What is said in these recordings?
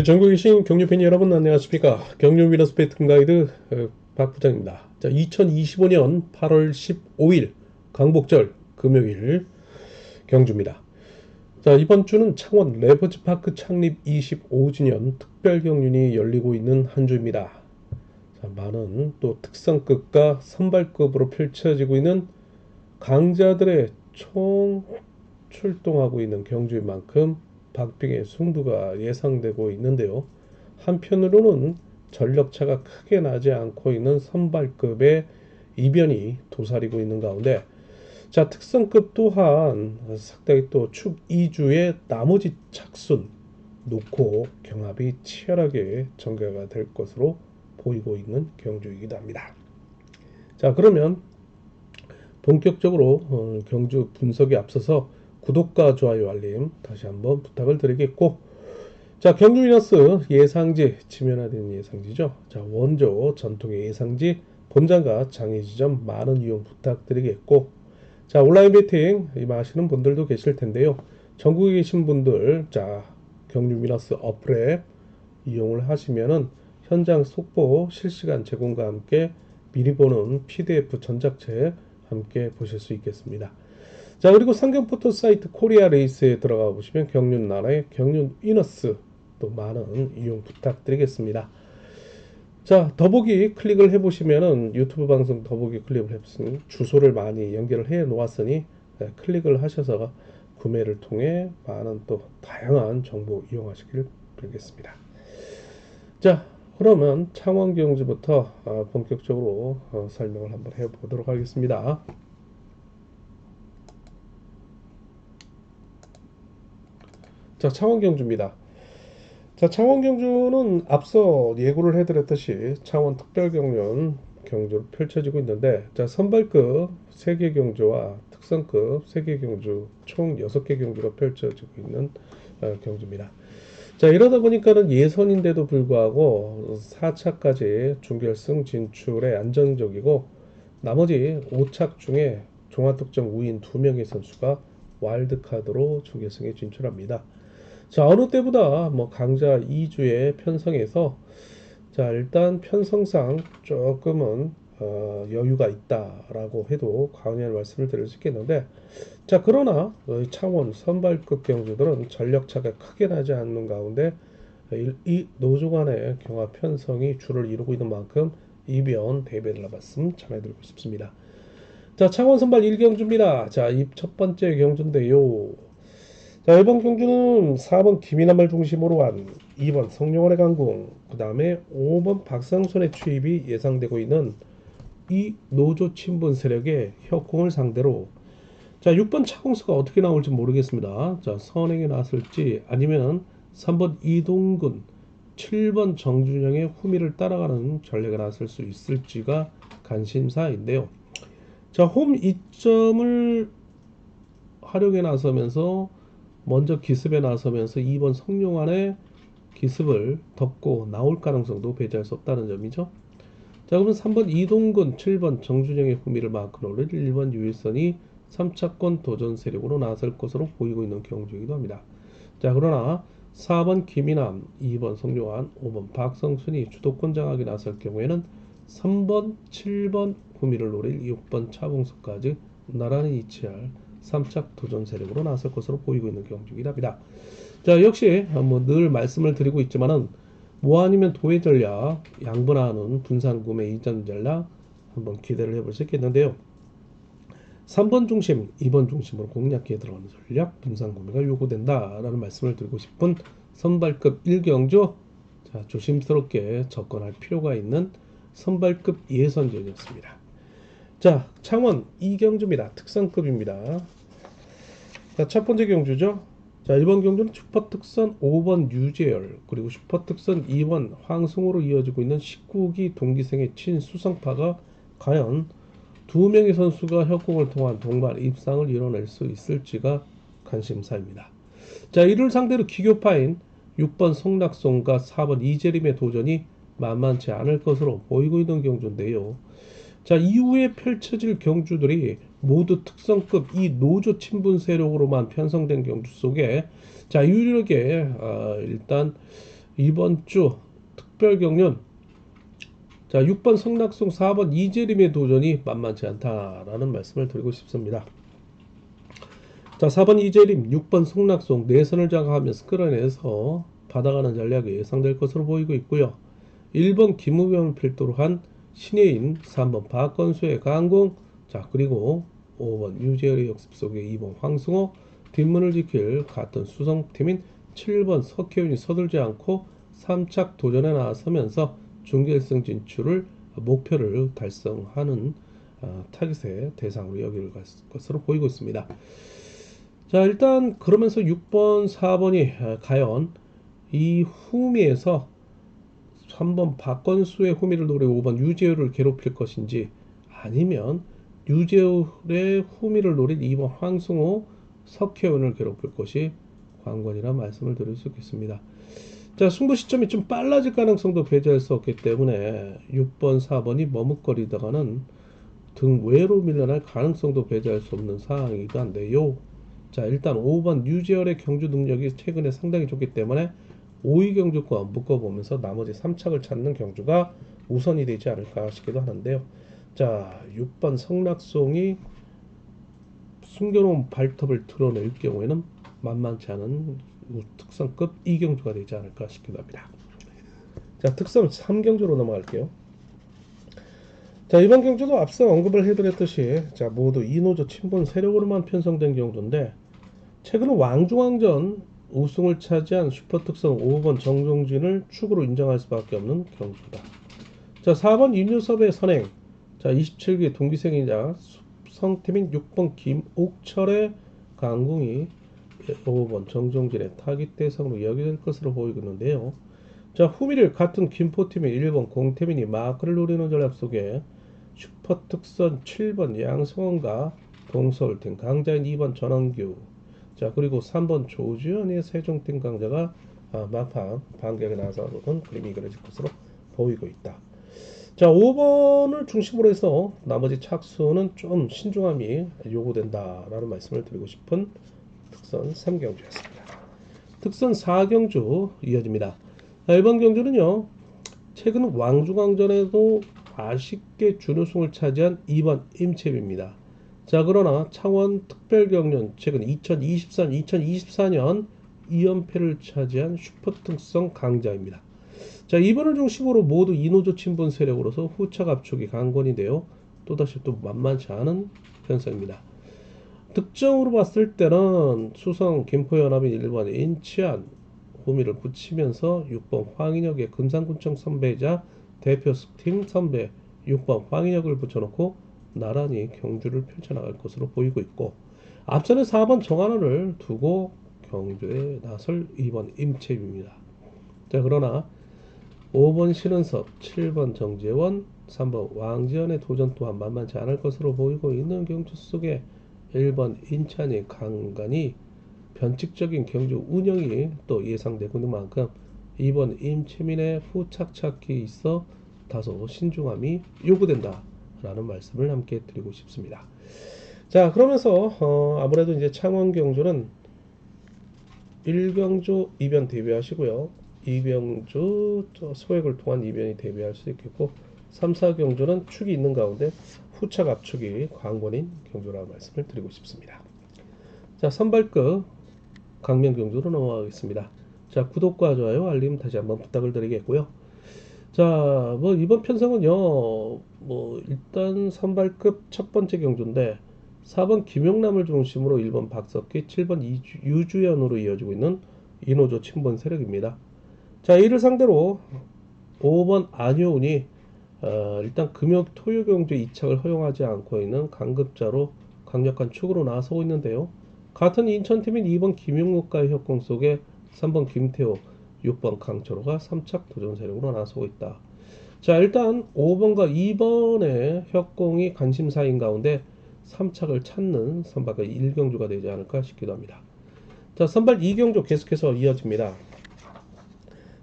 전국에 계신 경유 팬 여러분 안녕하십니까. 경유 위너스 배팅 가이드 박 부장입니다. 자, 2025년 8월 15일 광복절 금요일 경주입니다. 자, 이번 주는 창원 레버즈파크 창립 25주년 특별 경륜이 열리고 있는 한 주입니다. 자, 많은 또 특성급과 선발급으로 펼쳐지고 있는 강자들의 총 출동하고 있는 경주인 만큼 박빙의 승부가 예상되고 있는데요. 한편으로는 전력차가 크게 나지 않고 있는 선발급의 이변이 도사리고 있는 가운데, 자, 특성급 또한 상당히 또 축 2주의 나머지 착순 놓고 경합이 치열하게 전개가 될 것으로 보이고 있는 경주이기도 합니다. 자, 그러면 본격적으로 경주 분석에 앞서서 구독과 좋아요 알림 다시 한번 부탁을 드리겠고, 자, 경주 위너스 예상지 지면화된 예상지죠. 자, 원조 전통의 예상지 본장과 장애 지점 많은 이용 부탁드리겠고, 자, 온라인 베팅 임하시는 분들도 계실 텐데요. 전국에 계신 분들, 자, 경주 위너스 어플에 이용을 하시면은 현장 속보 실시간 제공과 함께 미리 보는 PDF 전작체 함께 보실 수 있겠습니다. 자, 그리고 상경 포토 사이트 코리아 레이스에 들어가 보시면 경륜 나라의 경륜 위너스 또 많은 이용 부탁드리겠습니다. 자, 더보기 클릭을 해보시면은 유튜브 방송 더보기 클릭을 해보시면 주소를 많이 연결을 해 놓았으니 클릭을 하셔서 구매를 통해 많은 또 다양한 정보 이용하시길 바라겠습니다. 자, 그러면 창원 경주부터 본격적으로 설명을 한번 해보도록 하겠습니다. 자, 창원 경주입니다. 자, 창원 경주는 앞서 예고를 해드렸듯이 창원 특별경륜 경주로 펼쳐지고 있는데, 자, 선발급 3개 경주와 특성급 3개 경주 총 6개 경주가 펼쳐지고 있는 경주입니다. 자, 이러다 보니까는 예선인데도 불구하고 4차까지 준결승 진출에 안정적이고, 나머지 5착 중에 종합득점 우인 2명의 선수가 와일드카드로 준결승에 진출합니다. 자, 어느 때보다 뭐 강자 2주의 편성에서, 자, 일단 편성상 조금은 여유가 있다라고 해도 과언이 아닌 말씀을 드릴 수 있겠는데, 자, 그러나 창원 선발급 경주들은 전력차가 크게 나지 않는 가운데 이 노조 간의 경합 편성이 주를 이루고 있는 만큼 이변 대비를 말씀 전해드리고 싶습니다. 자, 창원 선발 1경주입니다. 자, 이 첫 번째 경주인데요. 자, 이번 경주는 4번 김이남을 중심으로 한 2번 성룡원의 강궁, 그 다음에 5번 박상선의 투입이 예상되고 있는 이 노조 친분 세력의 혁공을 상대로, 자, 6번 차공수가 어떻게 나올지 모르겠습니다. 자, 선행에 나설지 아니면 3번 이동근, 7번 정준영의 후미를 따라가는 전략에 나설 수 있을지가 관심사인데요. 자, 홈 2점을 활용해 나서면서 먼저 기습에 나서면서 2번 성룡환의 기습을 덮고 나올 가능성도 배제할 수 없다는 점이죠. 자, 그러면 3번 이동근, 7번 정준영의 후미를 마크로를 1번 유일선이 3차권 도전 세력으로 나설 것으로 보이고 있는 경주이기도 합니다. 자, 그러나 4번 김인남, 2번 성룡환, 5번 박성순이 주도권 장악에 나설 경우에는 3번, 7번 후미를 노릴 6번 차봉수까지 나란히 이치할 3착 도전 세력으로 나설 것으로 보이고 있는 경주이기도 합니다. 자, 역시 뭐 늘 말씀을 드리고 있지만은 뭐 아니면 도회 전략, 양분하는 분산 구매 이전 전략 한번 기대를 해볼 수 있겠는데요. 3번 중심, 2번 중심으로 공략기에 들어가는 전략, 분산 구매가 요구된다라는 말씀을 드리고 싶은 선발급 1경주, 자, 조심스럽게 접근할 필요가 있는 선발급 예선전이었습니다. 자, 창원 2경주입니다. 특성급입니다. 자, 첫 번째 경주죠. 자, 1번 경주는 슈퍼특선 5번 유재열, 그리고 슈퍼특선 2번 황승호로 이어지고 있는 19기 동기생의 친수성파가 과연 2명의 선수가 협공을 통한 동반 입상을 이뤄낼 수 있을지가 관심사입니다. 자, 이를 상대로 기교파인 6번 송락송과 4번 이재림의 도전이 만만치 않을 것으로 보이고 있는 경주인데요. 자, 이후에 펼쳐질 경주들이 모두 특성급 이 노조 친분 세력으로만 편성된 경주 속에, 자, 유일하게 일단 이번 주 특별 경륜. 자, 6번 성낙송, 4번 이재림의 도전이 만만치 않다라는 말씀을 드리고 싶습니다. 자, 4번 이재림, 6번 성낙송, 내선을 장악하면서 끌어내서 받아가는 전략이 예상될 것으로 보이고 있고요. 1번 김우겸을 필두로 한 신예인, 3번 박건수의 강공, 자, 그리고 5번 유재열의 역습 속에 2번 황승호, 뒷문을 지킬 같은 수성팀인 7번 석혜윤이 서둘지 않고 3착 도전에 나서면서 준결승 진출을 목표를 달성하는 타깃의 대상으로 여길 것으로 보이고 있습니다. 자, 일단 그러면서 6번, 4번이 과연 이 후미에서 3번 박건수의 후미를 노리고 5번 유재열을 괴롭힐 것인지, 아니면 유재열의 후미를 노린 2번 황승호, 석혜원을 괴롭힐 것이 관건이라 말씀을 드릴 수 있겠습니다. 자, 승부 시점이 좀 빨라질 가능성도 배제할 수 없기 때문에 6번, 4번이 머뭇거리다가는 등 외로 밀려날 가능성도 배제할 수 없는 상황이기도 한데요. 자, 일단 5번 유재열의 경주 능력이 최근에 상당히 좋기 때문에 5위 경주과 묶어보면서 나머지 3착을 찾는 경주가 우선이 되지 않을까 싶기도 하는데요. 자, 6번 성낙송이 숨겨놓은 발톱을 드러낼 경우에는 만만치 않은 특성급 2경주가 되지 않을까 싶기도 합니다. 자, 특성 3경주로 넘어갈게요. 자, 이번 경주도 앞서 언급을 해드렸듯이 자, 모두 이노조 친분 세력으로만 편성된 경주인데, 최근 왕중왕전 우승을 차지한 슈퍼특성 5번 정종진을 축으로 인정할 수밖에 없는 경주다. 자, 4번 임유섭의 선행. 자, 27기 동기생이자 성팀인 6번 김옥철의 강궁이 5번 정종진의 타깃 대상으로 여겨질 것으로 보이고 있는데요. 자, 후미를 같은 김포팀인 1번 공태민이 마크를 노리는 전략 속에 슈퍼특선 7번 양성원과 동서울팀 강자인 2번 전원규, 자, 그리고 3번 조주현의 세종팀 강자가 막판 반격에 나서는 그림이 그려질 것으로 보이고 있다. 자, 5번을 중심으로 해서 나머지 착수는 좀 신중함이 요구된다라는 말씀을 드리고 싶은 특선 3경주였습니다. 특선 4경주 이어집니다. 1번 경주는요, 최근 왕중왕전에도 아쉽게 준우승을 차지한 2번 임채비입니다. 자, 그러나 창원 특별경륜 최근 2024년 2연패를 차지한 슈퍼특성 강자입니다. 자, 이번을 중심으로 모두 이노조 친분 세력으로서 후착 압축이 강건이 되어 또다시 또 만만치 않은 편성입니다. 득점으로 봤을 때는 수성 김포연합인 1번 인치안 후미를 붙이면서 6번 황인혁의 금산군청 선배이자 대표팀 선배 6번 황인혁을 붙여놓고 나란히 경주를 펼쳐나갈 것으로 보이고 있고, 앞서는 4번 정한호를 두고 경주에 나설 2번 임채입니다. 자, 그러나 5번 신은섭, 7번 정재원, 3번 왕지연의 도전 또한 만만치 않을 것으로 보이고 있는 경주 속에 1번 인찬이 강간이 변칙적인 경주 운영이 또 예상되고 있는 만큼 2번 임채민의 후착 찾기 있어 다소 신중함이 요구된다 라는 말씀을 함께 드리고 싶습니다. 자, 그러면서 아무래도 이제 창원 경주는 1경주 2변 대비하시고요. 2경주 소액을 통한 2변이 대비할 수 있겠고, 3, 4경주는 축이 있는 가운데 후착 압축이 관건인 경주라는 말씀을 드리고 싶습니다. 자, 선발급 강명 경주로 넘어가겠습니다. 자, 구독과 좋아요, 알림 다시 한번 부탁을 드리겠고요. 자, 뭐 이번 편성은요, 뭐 일단 선발급 첫 번째 경주인데 4번 김용남을 중심으로 1번 박석기, 7번 유주연으로 이어지고 있는 이노조 친분 세력입니다. 자, 이를 상대로 5번 안효운이 일단 금요 토요 경주 2착을 허용하지 않고 있는 강급자로 강력한 축으로 나서고 있는데요. 같은 인천팀인 2번 김용욱과의 협공 속에 3번 김태호, 6번 강철호가 3착 도전 세력으로 나서고 있다. 자, 일단 5번과 2번의 협공이 관심사인 가운데 3착을 찾는 선발과 1경주가 되지 않을까 싶기도 합니다. 자, 선발 2경주 계속해서 이어집니다.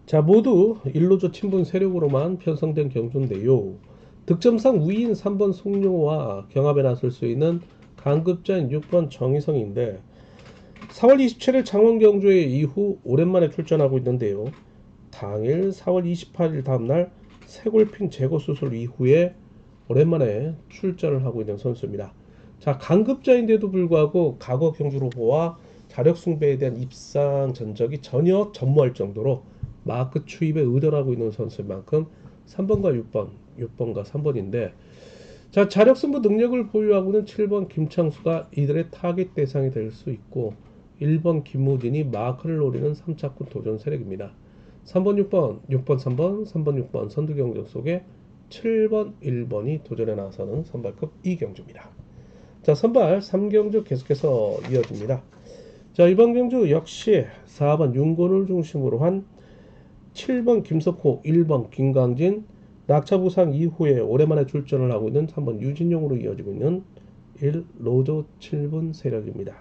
자, 모두 일로조 친분 세력으로만 편성된 경주인데요. 득점상 우위인 3번 송용호와 경합에 나설 수 있는 강급자인 6번 정희성인데 4월 27일 창원 경주회 이후 오랜만에 출전하고 있는데요. 당일 4월 28일 다음날 쇄골핀 제거 수술 이후에 오랜만에 출전을 하고 있는 선수입니다. 자, 강급자인데도 불구하고 과거 경주 후보와 자력 숭배에 대한 입상 전적이 전혀 전무할 정도로 마크 추입에 의존하고 있는 선수인 만큼 3번과 6번, 6번과 3번인데, 자, 자력 승부 능력을 보유하고는 7번 김창수가 이들의 타겟 대상이 될 수 있고 1번 김우진이 마크를 노리는 3차권 도전 세력입니다. 3번, 6번, 6번, 3번, 3번, 6번 선두 경쟁 속에 7번, 1번이 도전에 나서는 선발급 2경주입니다. 자, 선발 3경주 계속해서 이어집니다. 자, 이번 경주 역시 4번 윤건을 중심으로 한 7번 김석호, 1번 김광진, 낙차 부상 이후에 오랜만에 출전을 하고 있는 3번 유진용으로 이어지고 있는 1 로조 7분 세력입니다.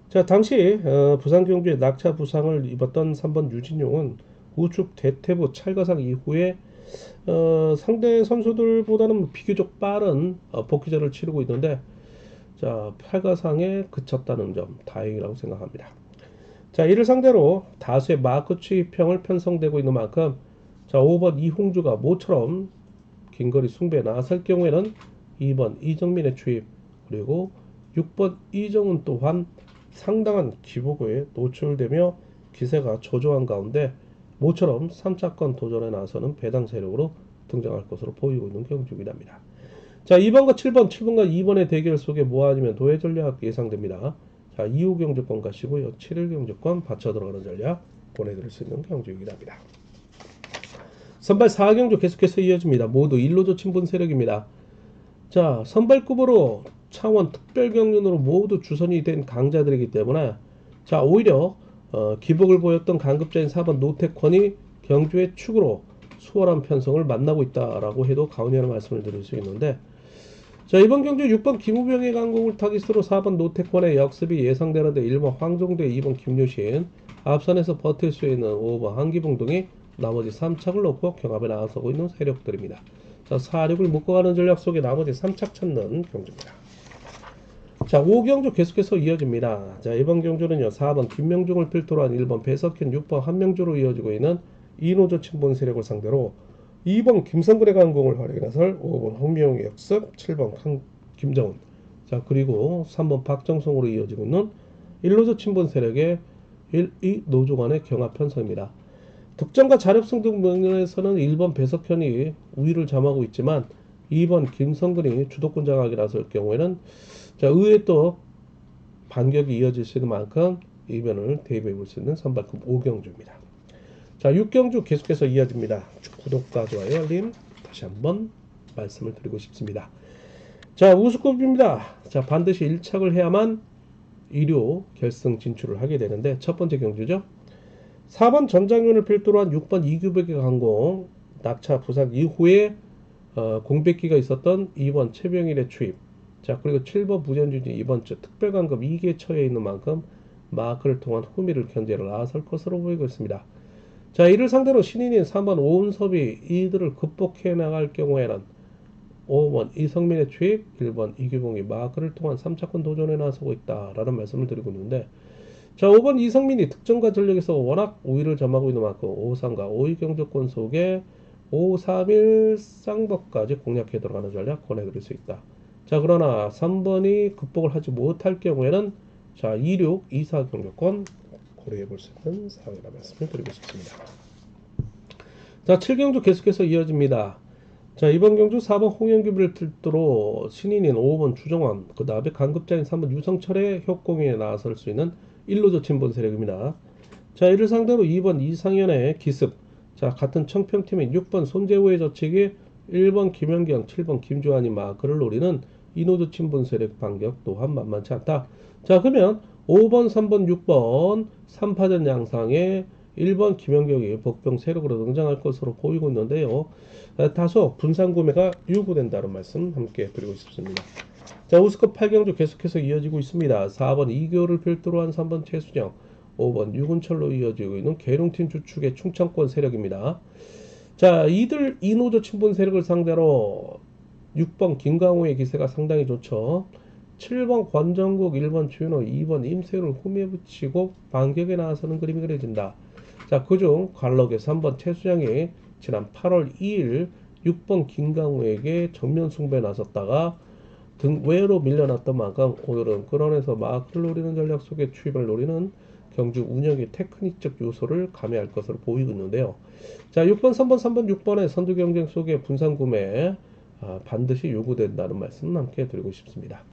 자, 당시 부산 경주에 낙차 부상을 입었던 3번 유진용은 우측 대퇴부 찰과상 이후에 상대 선수들보다는 비교적 빠른 복귀전을 치르고 있는데, 자, 팔가상에 그쳤다는 점 다행이라고 생각합니다. 자, 이를 상대로 다수의 마크 추입형을 편성되고 있는 만큼, 자, 5번 이홍주가 모처럼 긴거리 숭배에 나설 경우에는 2번 이정민의 추입, 그리고 6번 이정은 또한 상당한 기복에 노출되며 기세가 조조한 가운데 모처럼 3차권 도전에 나서는 배당 세력으로 등장할 것으로 보이고 있는 경주입니다. 자, 2번과 7번, 7번과 2번의 대결 속에 모아지면 도해 전략 예상됩니다. 자, 2호 경주권 가시고요. 7일 경주권 받쳐 들어가는 전략 보내드릴 수 있는 경주이기도 합니다. 선발 4경주 계속해서 이어집니다. 모두 1로조 친분 세력입니다. 자, 선발급으로 창원 특별경륜으로 모두 주선이 된 강자들이기 때문에, 자, 오히려 기복을 보였던 강급자인 4번 노태권이 경주의 축으로 수월한 편성을 만나고 있다라고 해도 과언이 말씀을 드릴 수 있는데, 자, 이번 경주 6번 김우병의 강공을 타깃으로 4번 노태권의 역습이 예상되는데 1번 황종대, 2번 김유신, 앞선에서 버틸 수 있는 5번 한기봉 등이 나머지 3착을 놓고 경합에 나서고 있는 세력들입니다. 자, 4, 6을 묶어가는 전략 속에 나머지 3착 찾는 경주입니다. 자, 5경주 계속해서 이어집니다. 자, 이번 경주는요, 4번 김명중을 필두로 한 1번 배석현, 6번 한명주로 이어지고 있는 이노조 친분 세력을 상대로 2번 김성근의 강공을 활용해 나설 5번 홍명의 역습, 7번 김정은, 자, 그리고 3번 박정성으로 이어지고 있는 1노조 친분 세력의 1, 2 노조 간의 경합 편성입니다. 득점과 자력승 등 면에서는 1번 배석현이 우위를 점하고 있지만 2번 김성근이 주도권 장악에 나설 경우에는, 자, 의외 또 반격이 이어질 수 있는 만큼 이변을 대비해 볼 수 있는 선발급 5경주입니다. 자, 6경주 계속해서 이어집니다. 구독과 좋아요, 알림 다시 한번 말씀을 드리고 싶습니다. 자, 우수급입니다. 자, 반드시 1착을 해야만 2류 결승 진출을 하게 되는데, 첫 번째 경주죠. 4번 전장윤을 필두로 한 6번 이규백의 강공, 낙차 부상 이후에 공백기가 있었던 2번 최병일의 추입, 자, 그리고 7번 무전주지 이번 주 특별강급 2기에 처해 있는 만큼 마크를 통한 후미를 견제를 나설 것으로 보이고 있습니다. 자, 이를 상대로 신인인 3번 오은섭이 이들을 극복해 나갈 경우에는 5번 이성민의 추입, 1번 이규봉이 마크를 통한 3차권 도전에 나서고 있다라는 말씀을 드리고 있는데, 자, 5번 이성민이 득점과 전력에서 워낙 우위를 점하고 있는 만큼 5-3과 5위 경주권 속에 5-3-1 쌍법까지 공략해 들어가는 전략 권해드릴 수 있다. 자, 그러나 3번이 극복을 하지 못할 경우에는, 자, 2-6, 2-4 경주권 고려해 볼 수 있는 사항이라 말씀을 드리고 싶습니다. 자, 7경주 계속해서 이어집니다. 자, 이번 경주 4번 홍영규를 필두로 신인인 5번 주정원, 그 다음에 강급자인 3번 유성철의 협공에 나설 수 있는 1로조 친분 세력입니다. 자, 이를 상대로 2번 이상현의 기습, 자, 같은 청평팀인 6번 손재우의 저치기, 1번 김연경, 7번 김주환이 마크를 노리는 이노조 친분 세력 반격 또한 만만치 않다. 자, 그러면 5번, 3번, 6번 3파전 양상에 1번 김연경이 복병 세력으로 등장할 것으로 보이고 있는데요. 다소 분산 구매가 유보된다는 말씀 함께 드리고 싶습니다. 자, 우스컵 8경주 계속해서 이어지고 있습니다. 4번 이교를 필두로 한 3번 최수정, 5번 유근철로 이어지고 있는 계룡팀 주축의 충청권 세력입니다. 자, 이들 이노조 친분 세력을 상대로 6번 김강호의 기세가 상당히 좋죠. 7번 권정국, 1번 주윤호, 2번 임세훈을 후미에 붙이고 반격에 나서는 그림이 그려진다. 자, 그중 관록에서 3번 최수장이 지난 8월 2일 6번 김강우에게 정면 승부에 나섰다가 등 외로 밀려났던 만큼 오늘은 끌어내서 마크를 노리는 전략 속에 추입을 노리는 경주 운영의 테크닉적 요소를 가미할 것으로 보이고 있는데요. 자, 6번, 3번, 3번, 6번의 선두 경쟁 속에 분산 구매 반드시 요구된다는 말씀 함께 드리고 싶습니다.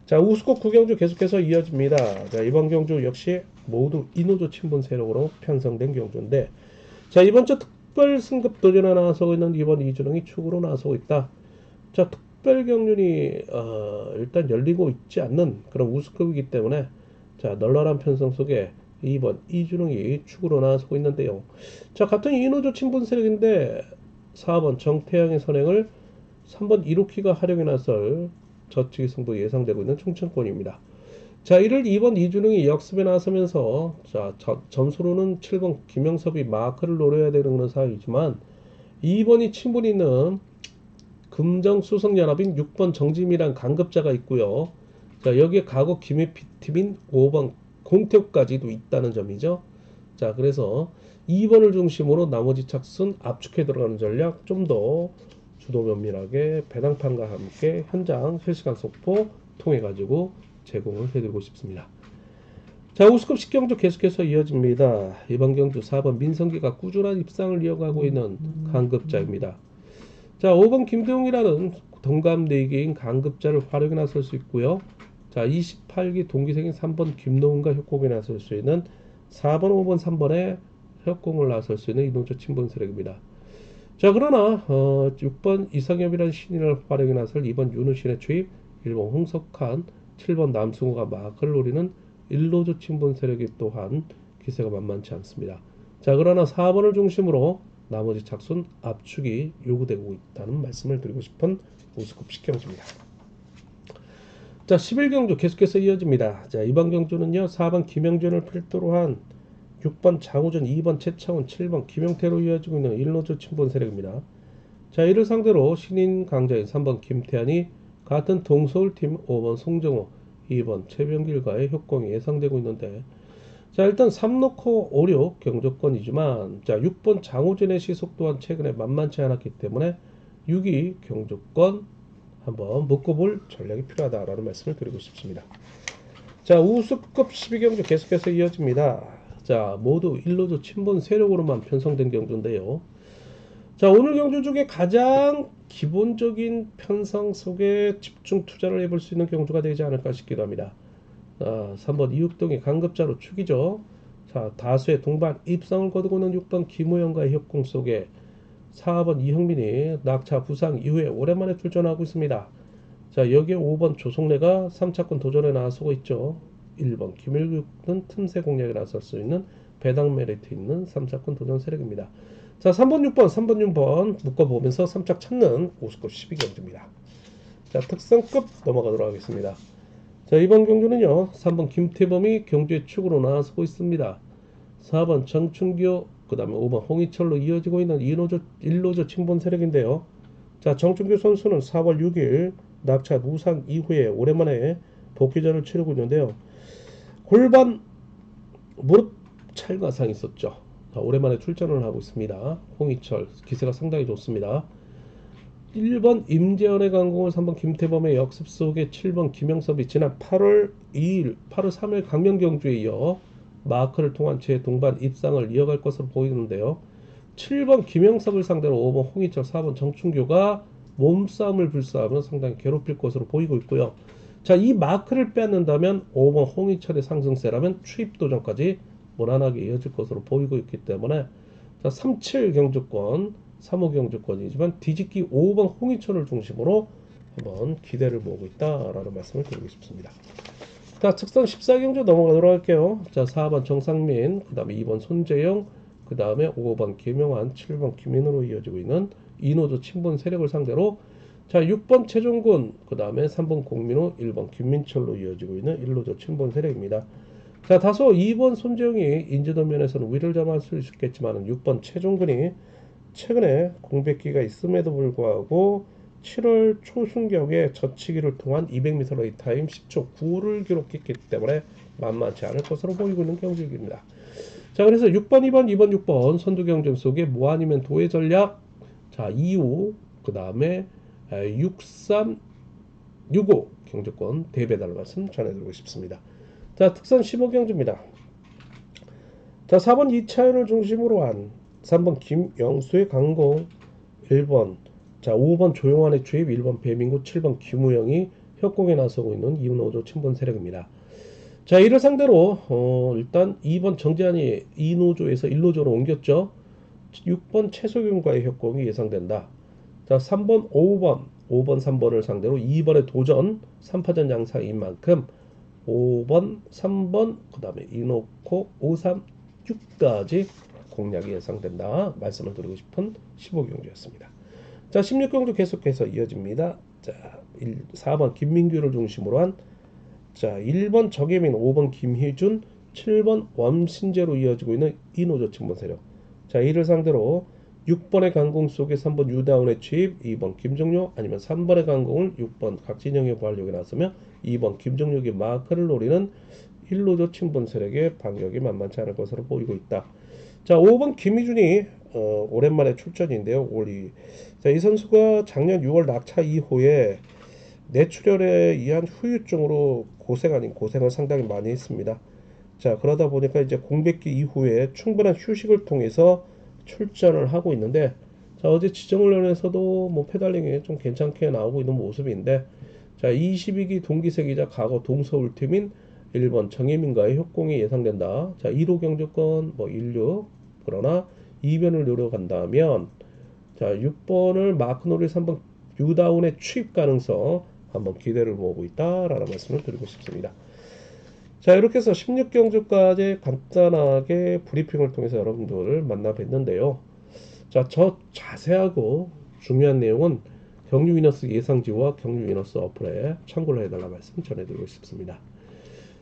자, 우수국 구경주 계속해서 이어집니다. 자, 이번 경주 역시 모두 인호조 친분 세력으로 편성된 경주인데, 자, 이번 주 특별 승급 도전에 나서고 있는 이번 이준영이 축으로 나서고 있다. 자, 특별 경륜이 일단 열리고 있지 않는 그런 우수급이기 때문에 자, 널널한 편성 속에 2번 이준영이 축으로 나서고 있는데요. 자, 같은 인호조 친분 세력인데 4번 정태양의 선행을 3번 이로키가 활용해 나설 저치기 승부 예상되고 있는 충청권입니다. 자, 이를 2번 이준영이 역습에 나서면서 자, 점수로는 7번 김영섭이 마크를 노려야 되는 그런 상황이지만 2번이 친분이 있는 금정수성연합인 6번 정지미란 강급자가 있고요. 자, 여기에 과거 김해팀인 5번 공태욱까지도 있다는 점이죠. 자, 그래서 2번을 중심으로 나머지 착순 압축해 들어가는 전략 좀 더 주도 면밀하게 배당판과 함께 현장 실시간 속보 통해 가지고 제공을 해드리고 싶습니다. 자, 우수급 10경주 계속해서 이어집니다. 이번 경주 4번 민성기가 꾸준한 입상을 이어가고 있는 강급자입니다. 자, 5번 김대웅이라는 동갑 4개인 강급자를 활용해 나설 수 있고요. 자, 28기 동기생인 3번 김노은과 협공에 나설 수 있는 4번, 5번, 3번에 협공을 나설 수 있는 이노조 친분 세력입니다. 자, 그러나 6번 이상엽이라는 신인을 활용해 나설 2번 윤우신의 추입, 1번 홍석한, 7번 남승우가 마크를 노리는 일로조 친분 세력이 또한 기세가 만만치 않습니다. 자, 그러나 4번을 중심으로 나머지 착순 압축이 요구되고 있다는 말씀을 드리고 싶은 우수급 10경주입니다. 자, 11경주 계속해서 이어집니다. 자, 이번 경주는요 4번 김영준을 필두로 한 6번 장우준, 2번 최창훈, 7번 김용태로 이어지고 있는 일노조 친분 세력입니다. 자, 이를 상대로 신인 강자인 3번 김태환이 같은 동서울팀 5번 송정호, 2번 최병길과의 협공이 예상되고 있는데, 자, 일단 3놓고 5력 경조권이지만 자, 6번 장우준의 시속 또한 최근에 만만치 않았기 때문에 6위 경조권 한번 묶어볼 전략이 필요하다라는 말씀을 드리고 싶습니다. 자, 우수급 12경주 계속해서 이어집니다. 자, 모두 일로조 친분 세력으로만 편성된 경주인데요. 자, 오늘 경주 중에 가장 기본적인 편성 속에 집중 투자를 해볼 수 있는 경주가 되지 않을까 싶기도 합니다. 3번 이육동이 강급자로 축이죠. 자, 다수의 동반 입성을 거두고 있는 6번 김우영과의 협공 속에 4번 이형민이 낙차 부상 이후에 오랜만에 출전하고 있습니다. 자, 여기에 5번 조성래가 3차권 도전에 나서고 있죠. 1번 김일국은 틈새 공략에 나설 수 있는 배당 메리트 있는 3차권 도전 세력입니다. 자, 3번 6번 3번 6번 묶어보면서 3차 찾는 우수급 12경주입니다. 자, 특성급 넘어가도록 하겠습니다. 자, 이번 경주는요 3번 김태범이 경주의 축으로 나서고 있습니다. 4번 정춘교, 그 다음에 5번 홍희철로 이어지고 있는 일로조 친분 세력인데요. 자, 정춘교 선수는 4월 6일 낙차 부상 이후에 오랜만에 복귀전을 치르고 있는데요. 골반 무릎 찰과상이 있었죠. 자, 오랜만에 출전을 하고 있습니다. 홍희철 기세가 상당히 좋습니다. 1번 임재현의 강공을 3번 김태범의 역습 속에 7번 김영섭이 지난 8월 2일, 8월 3일 강명경주에 이어 마크를 통한 재동반 입상을 이어갈 것으로 보이는데요. 7번 김영섭을 상대로 5번 홍희철, 4번 정춘교가 몸싸움을 불사하면 상당히 괴롭힐 것으로 보이고 있고요. 자, 이 마크를 빼앗는다면 5번 홍희철의 상승세라면 추입 도전까지 무난하게 이어질 것으로 보이고 있기 때문에 자, 37 경주권, 3호 경주권이지만 뒤집기 5번 홍희철을 중심으로 한번 기대를 모으고 있다라는 말씀을 드리고 싶습니다. 자, 특선 14경주 넘어가도록 할게요. 자, 4번 정상민, 그 다음에 2번 손재영, 그 다음에 5번 김영환, 7번 김인으로 이어지고 있는 이노조 친분 세력을 상대로 자, 6번 최종군, 그 다음에 3번 공민호, 1번 김민철로 이어지고 있는 일로조 친분 세력입니다. 자, 다소 2번 손재영이 인지도 면에서는 위를 점할 수 있겠지만 6번 최종군이 최근에 공백기가 있음에도 불구하고 7월 초순경에 젖히기를 통한 200m 레이 타임 10초 9를 기록했기 때문에 만만치 않을 것으로 보이고 있는 경주입니다. 자, 그래서 6번, 2번, 2번, 6번 선두 경쟁 속에 뭐 아니면 도의 전략. 자, 2호, 그 다음에 6, 3, 6호 경주권 대배달 말씀 전해드리고 싶습니다. 자, 특선 15경주입니다. 자, 4번 이차연을 중심으로 한 3번 김영수의 강공, 1번 자 5번 조용환의 주입, 1번 배민구, 7번 김우영이 협공에 나서고 있는 이은호조 친분 세력입니다. 자, 이를 상대로 일단 2번 정재환이 2노조에서 1노조로 옮겼죠. 6번 최소균과의 협공이 예상된다. 자, 3번, 5번, 3번을 상대로 2번의 도전 3파전 양상인 만큼 5번, 3번, 그 다음에 이놓고 5, 3, 6까지 공략이 예상된다. 말씀을 드리고 싶은 15경주였습니다. 자, 16경주 계속해서 이어집니다. 자, 4번 김민규를 중심으로 한 자, 1번 정혜민, 5번 김희준, 7번 원신재로 이어지고 있는 이노조 친분 세력. 자, 이를 상대로 6번의 강공 속에 3번 유다운의 취입, 2번 김정료, 아니면 3번의 강공을 6번 각진영의 부활력에 나서며 2번 김정료의 마크를 노리는 1노조 친분 세력의 반격이 만만치 않을 것으로 보이고 있다. 자, 5번 김희준이 오랜만에 출전인데요. 자, 이 선수가 작년 6월 낙차 이후에 뇌출혈에 의한 후유증으로 고생 아닌 고생을 상당히 많이 했습니다. 자, 그러다 보니까 이제 공백기 이후에 충분한 휴식을 통해서 출전을 하고 있는데, 자, 어제 지정훈련에서도 뭐 페달링이 좀 괜찮게 나오고 있는 모습인데, 자, 22기 동기생이자 과거 동서울팀인 1번 정혜민과의 협공이 예상된다. 자, 1호 경주권 뭐 16, 그러나 2변을 노려간다면, 자, 6번을 마크노리 3번 유다운의 취입 가능성 한번 기대를 모으고 있다라는 말씀을 드리고 싶습니다. 자, 이렇게 해서 16경주까지 간단하게 브리핑을 통해서 여러분들을 만나 뵀는데요. 자, 저 자세하고 중요한 내용은 경유 위너스 예상지와 경유 위너스 어플에 참고를 해달라 말씀 전해드리고 싶습니다.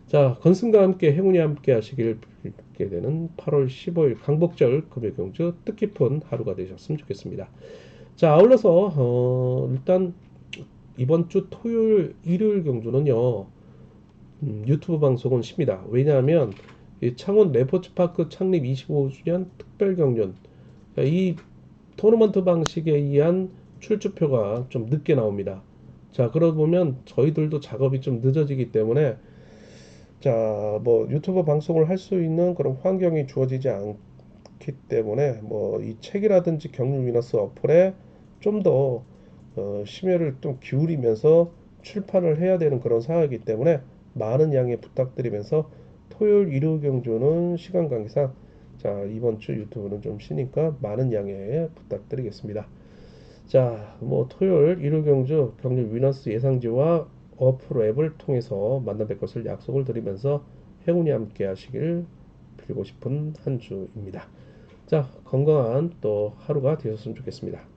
자, 건승과 함께 행운이 함께 하시길 빌게 되는 8월 15일 강복절 금요경주 뜻깊은 하루가 되셨으면 좋겠습니다. 자, 아울러서 일단 이번 주 토요일, 일요일 경주는요, 유튜브 방송은 쉽니다. 왜냐하면 이 창원 레포츠파크 창립 25주년 특별 경륜, 이 토너먼트 방식에 의한 출주표가 좀 늦게 나옵니다. 자, 그러다 보면 저희들도 작업이 좀 늦어지기 때문에 자, 뭐 유튜브 방송을 할 수 있는 그런 환경이 주어지지 않기 때문에 뭐 이 책이라든지 경륜 위너스 어플에 좀 더 심혈을 좀 기울이면서 출판을 해야 되는 그런 상황이기 때문에 많은 양해 부탁드리면서 토요일 일요 경주는 시간 관계상 자, 이번 주 유튜브는 좀 쉬니까 많은 양해 부탁드리겠습니다. 자, 뭐 토요일 일요 경주 경륜 위너스 예상지와 어플 앱을 통해서 만나 뵐 것을 약속을 드리면서 행운이 함께 하시길 빌고 싶은 한 주입니다. 자, 건강한 또 하루가 되셨으면 좋겠습니다.